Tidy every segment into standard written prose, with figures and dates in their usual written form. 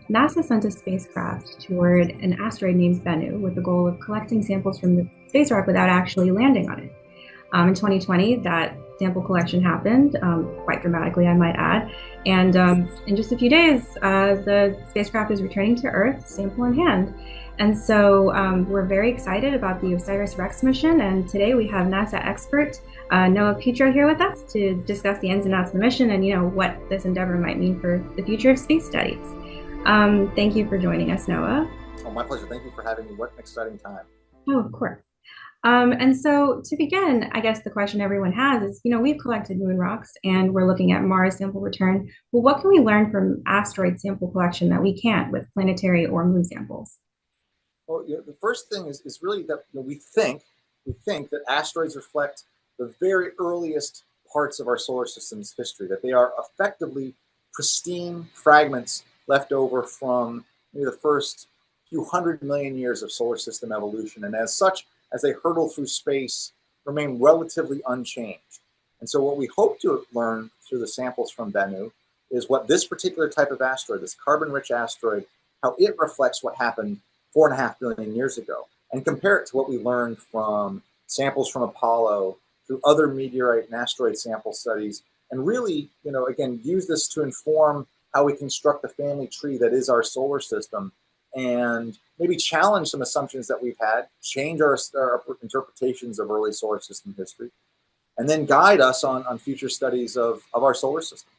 NASA sent a spacecraft toward an asteroid named Bennu with the goal of collecting samples from the space rock without actually landing on it. In 2020, that sample collection happened, quite dramatically, I might add. And in just a few days, the spacecraft is returning to Earth, sample in hand. And so we're very excited about the OSIRIS REx mission. And today we have NASA expert Noah Petro here with us to discuss the ins and outs of the mission and what this endeavor might mean for the future of space studies. Thank you for joining us, Noah. Oh, my pleasure. Thank you for having me. What an exciting time. Oh, of course. And so to begin, I guess the question everyone has is, we've collected moon rocks and we're looking at Mars sample return. Well, what can we learn from asteroid sample collection that we can't with planetary or moon samples? Well, the first thing is really that we think that asteroids reflect the very earliest parts of our solar system's history, that they are effectively pristine fragments left over from maybe the first few 100 million years of solar system evolution. And as such, as they hurtle through space, remain relatively unchanged. And so what we hope to learn through the samples from Bennu is what this particular type of asteroid, this carbon-rich asteroid, how it reflects what happened 4.5 billion years ago, and compare it to what we learned from samples from Apollo, through other meteorite and asteroid sample studies, and really, again, use this to inform how we construct the family tree that is our solar system, and maybe challenge some assumptions that we've had, change our interpretations of early solar system history, and then guide us on future studies of our solar system.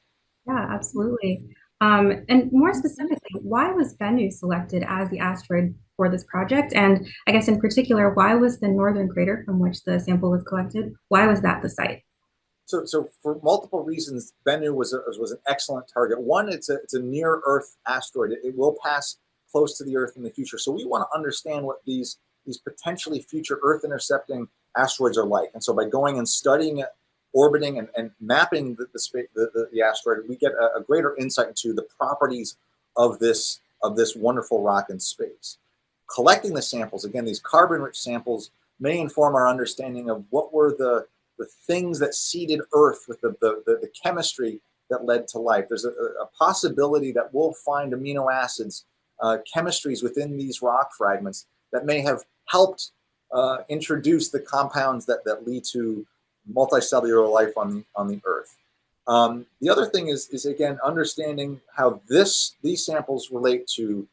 Yeah, absolutely. And more specifically, why was Bennu selected as the asteroid for this project? And I guess in particular, why was the northern crater from which the sample was collected, why was that the site? So for multiple reasons, Bennu was an excellent target. One, it's a near Earth asteroid. It will pass close to the Earth in the future. So we want to understand what these potentially future Earth intercepting asteroids are like. And so by going and studying it, orbiting and mapping the asteroid, we get a greater insight into the properties of this wonderful rock in space. Collecting the samples, again, these carbon-rich samples may inform our understanding of what were the things that seeded Earth with the chemistry that led to life. There's a possibility that we'll find amino acids, chemistries within these rock fragments that may have helped introduce the compounds that lead to multicellular life on the Earth. The other thing is again understanding how these samples relate to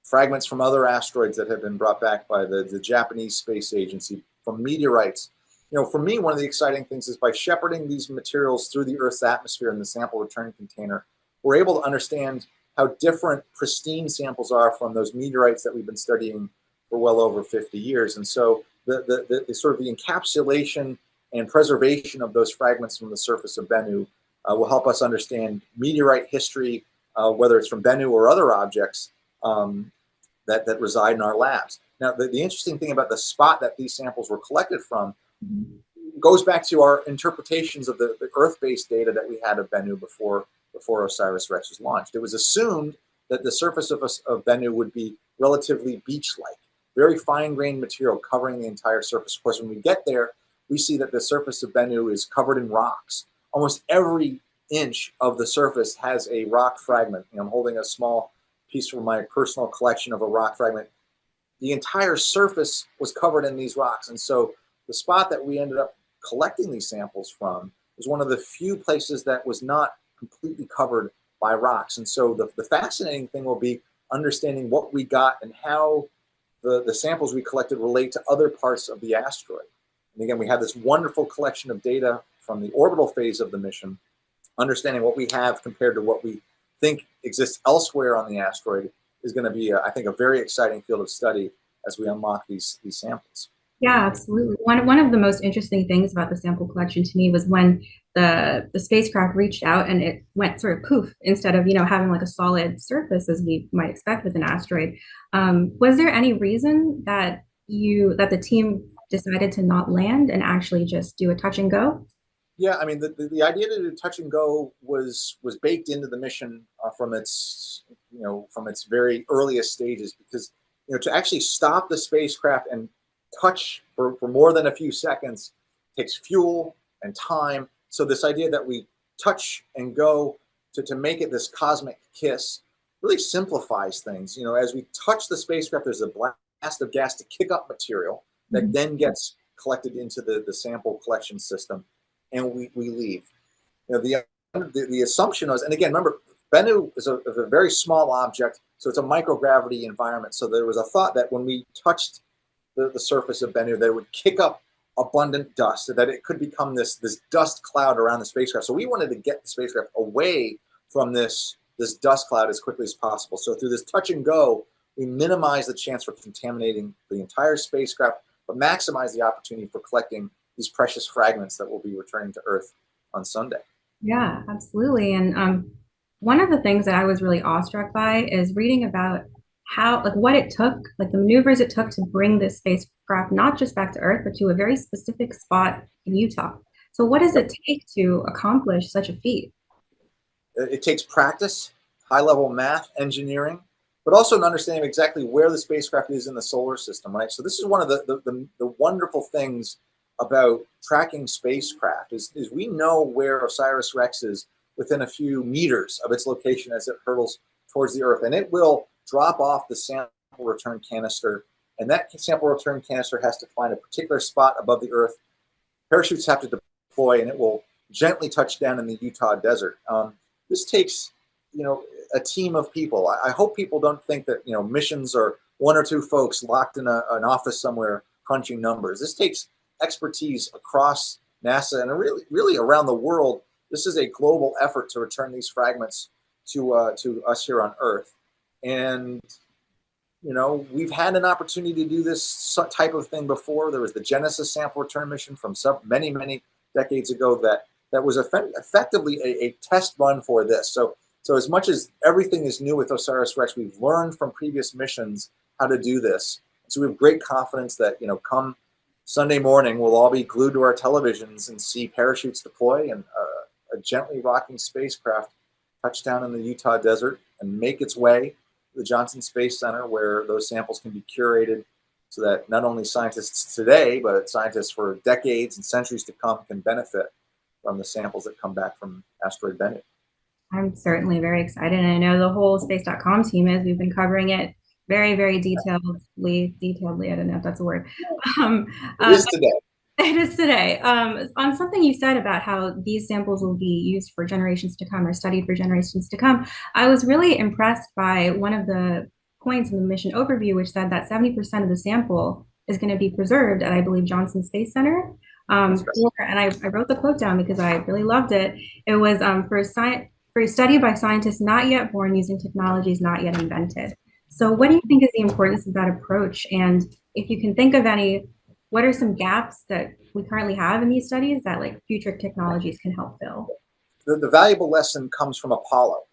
fragments from other asteroids that have been brought back by the Japanese Space Agency, from meteorites. For me, one of the exciting things is by shepherding these materials through the Earth's atmosphere in the sample return container, we're able to understand how different pristine samples are from those meteorites that we've been studying for well over 50 years. And so the sort of the encapsulation and preservation of those fragments from the surface of Bennu will help us understand meteorite history, whether it's from Bennu or other objects that reside in our labs. Now, the interesting thing about the spot that these samples were collected from goes back to our interpretations of the Earth-based data that we had of Bennu before OSIRIS REx was launched. It was assumed that the surface of Bennu would be relatively beach-like, very fine-grained material covering the entire surface. Of course, when we get there, we see that the surface of Bennu is covered in rocks. Almost every inch of the surface has a rock fragment. I'm holding a small piece from my personal collection of a rock fragment. The entire surface was covered in these rocks. And so the spot that we ended up collecting these samples from was one of the few places that was not completely covered by rocks. And so the fascinating thing will be understanding what we got and how the samples we collected relate to other parts of the asteroid. And again, we have this wonderful collection of data from the orbital phase of the mission, understanding what we have compared to what we think exists elsewhere on the asteroid is going to be, I think, a very exciting field of study as we unlock these samples. Yeah, absolutely. One of the most interesting things about the sample collection to me was when the spacecraft reached out and it went sort of poof instead of having like a solid surface as we might expect with an asteroid. Was there any reason that the team decided to not land and actually just do a touch and go? Yeah, I mean, the idea to do touch and go was baked into the mission from its very earliest stages, because to actually stop the spacecraft and touch for more than a few seconds takes fuel and time. So this idea that we touch and go to make it this cosmic kiss really simplifies things. You know, as we touch the spacecraft, there's a blast of gas to kick up material that then gets collected into the sample collection system, and we leave. You know, the assumption was, and again, remember, Bennu is a very small object, so it's a microgravity environment. So there was a thought that when we touched the surface of Bennu, that it would kick up abundant dust, so that it could become this dust cloud around the spacecraft. So we wanted to get the spacecraft away from this dust cloud as quickly as possible. So through this touch and go, we minimize the chance for contaminating the entire spacecraft, but maximize the opportunity for collecting these precious fragments that will be returning to Earth on Sunday. Yeah, absolutely. And one of the things that I was really awestruck by is reading about how, like, what it took, like the maneuvers it took to bring this spacecraft not just back to Earth, but to a very specific spot in Utah. So, what does it take to accomplish such a feat? It takes practice, high-level math, engineering, but also an understanding of exactly where the spacecraft is in the solar system, right? So this is one of the wonderful things about tracking spacecraft is we know where OSIRIS REx is within a few meters of its location as it hurtles towards the Earth. And it will drop off the sample return canister, and that sample return canister has to find a particular spot above the Earth. Parachutes have to deploy, and it will gently touch down in the Utah desert. This takes, you know, a team of people. I hope people don't think that, you know, missions are one or two folks locked in an office somewhere crunching numbers. This takes expertise across NASA and really around the world. This is a global effort to return these fragments to us here on Earth. And, you know, we've had an opportunity to do this type of thing before. There was the Genesis sample return mission from many decades ago that was effectively a test run for this. So as much as everything is new with OSIRIS REx, we've learned from previous missions how to do this. So we have great confidence that, you know, come Sunday morning, we'll all be glued to our televisions and see parachutes deploy and a gently rocking spacecraft touch down in the Utah desert and make its way to the Johnson Space Center, where those samples can be curated so that not only scientists today, but scientists for decades and centuries to come can benefit from the samples that come back from asteroid Bennu. I'm certainly very excited. And I know the whole space.com team is. We've been covering it very detailedly. I don't know if that's a word. Um, It is today. It is today. On something you said about how these samples will be used for generations to come or studied for generations to come, I was really impressed by one of the points in the mission overview, which said that 70% of the sample is going to be preserved at, I believe, Johnson Space Center. And I wrote the quote down because I really loved it. It was for a study by scientists not yet born using technologies not yet invented. So what do you think is the importance of that approach? And if you can think of any, what are some gaps that we currently have in these studies that like future technologies can help fill? The valuable lesson comes from Apollo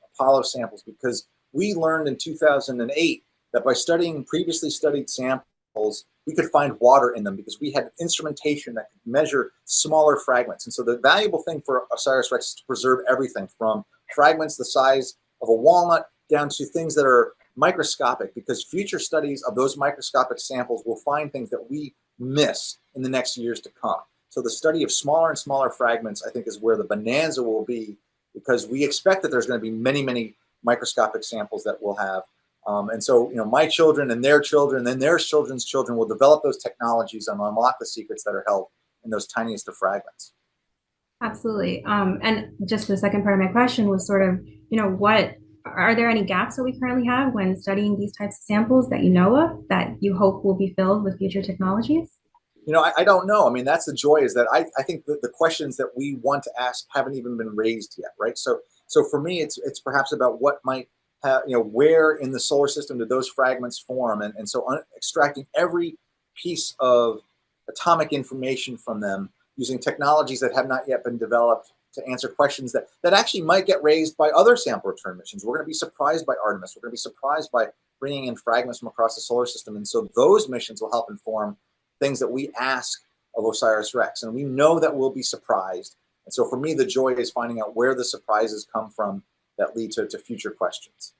samples, because we learned in 2008 that by studying previously studied samples, we could find water in them because we had instrumentation that could measure smaller fragments. And so the valuable thing for OSIRIS REx is to preserve everything from fragments the size of a walnut down to things that are microscopic, because future studies of those microscopic samples will find things that we miss in the next years to come. So the study of smaller and smaller fragments, I think, is where the bonanza will be, because we expect that there's going to be many microscopic samples that we'll have. And so, you know, my children and their children and their children's children will develop those technologies and unlock the secrets that are held in those tiniest of fragments. Absolutely. And just the second part of my question was sort of, you know, what are there any gaps that we currently have when studying these types of samples that you know of that you hope will be filled with future technologies? You know, I don't know. I mean, that's the joy, is that I think that the questions that we want to ask haven't even been raised yet, right? So for me, it's perhaps about what might have, you know, where in the solar system did those fragments form, and so extracting every piece of atomic information from them using technologies that have not yet been developed to answer questions that actually might get raised by other sample return missions. We're going to be surprised by Artemis. We're going to be surprised by bringing in fragments from across the solar system, and so those missions will help inform things that we ask of OSIRIS REx, and we know that we'll be surprised. And so for me, the joy is finding out where the surprises come from that lead to future questions.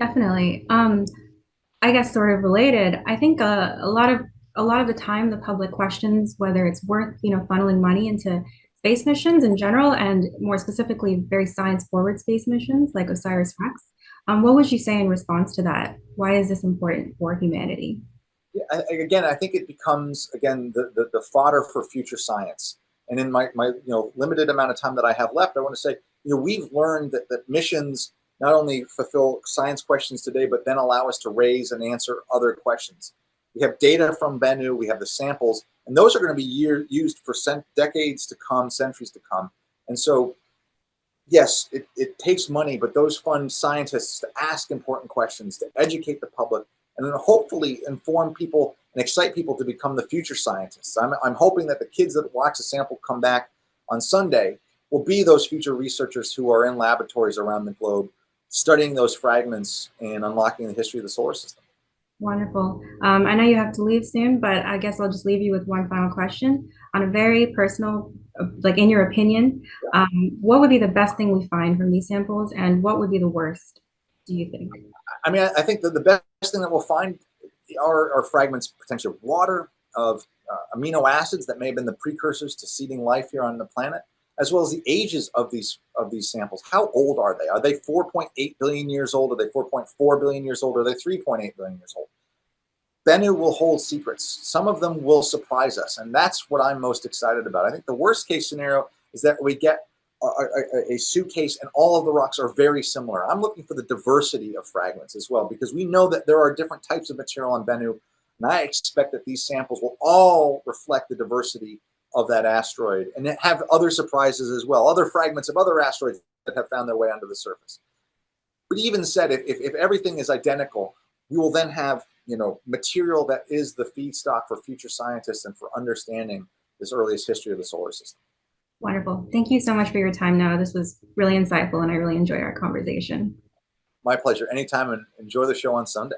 Definitely. I guess sort of related. I think a lot of the time the public questions whether it's worth, you know, funneling money into space missions in general, and more specifically very science forward space missions like OSIRIS REx. What would you say in response to that? Why is this important for humanity? Yeah, again, I think it becomes again the fodder for future science. And in my limited amount of time that I have left, I want to say we've learned that missions not only fulfill science questions today, but then allow us to raise and answer other questions. We have data from Bennu, we have the samples, and those are going to be used for decades to come, centuries to come. And so, yes, it takes money, but those fund scientists to ask important questions, to educate the public, and then hopefully inform people and excite people to become the future scientists. I'm hoping that the kids that watch the sample come back on Sunday will be those future researchers who are in laboratories around the globe studying those fragments and unlocking the history of the solar system. Wonderful. I know you have to leave soon, but I guess I'll just leave you with one final question. On a very personal, like in your opinion, what would be the best thing we find from these samples, and what would be the worst, do you think? I mean, I think that the best thing that we'll find are fragments potentially of water, of amino acids that may have been the precursors to seeding life here on the planet, as well as the ages of these samples. How old are they? Are they 4.8 billion years old? Are they 4.4 billion years old? Are they 3.8 billion years old? Bennu will hold secrets. Some of them will surprise us, and that's what I'm most excited about. I think the worst case scenario is that we get a suitcase and all of the rocks are very similar. I'm looking for the diversity of fragments as well, because we know that there are different types of material on Bennu, and I expect that these samples will all reflect the diversity of that asteroid and have other surprises as well, other fragments of other asteroids that have found their way onto the surface. But even said, if everything is identical, we will then have material that is the feedstock for future scientists and for understanding this earliest history of the solar system. Wonderful. Thank you so much for your time, Noah. This was really insightful, and I really enjoyed our conversation. My pleasure. Anytime, and enjoy the show on Sunday.